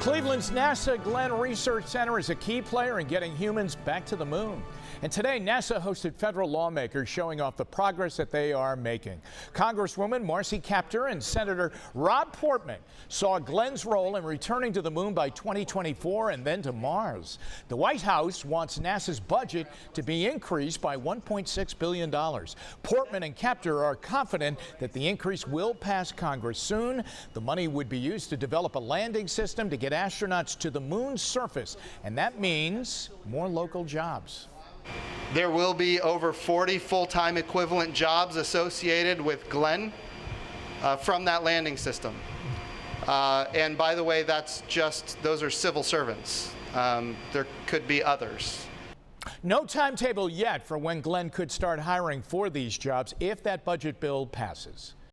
Cleveland's NASA Glenn Research Center is a key player in getting humans back to the moon. And today, NASA hosted federal lawmakers showing off the progress that they are making. Congresswoman Marcy Kaptur and Senator Portman saw Glenn's role in returning to the moon by 2024 and then to Mars. The White House wants NASA's budget to be increased by $1.6 billion. Portman and Kaptur are confident that the increase will pass Congress soon. The money would be used to develop a landing system to get astronauts to the moon's surface, and that means more local jobs. There will be over 40 full-time equivalent jobs associated with Glenn from that landing system. And by the way, those are civil servants. There could be others. No timetable yet for when Glenn could start hiring for these jobs if that budget bill passes.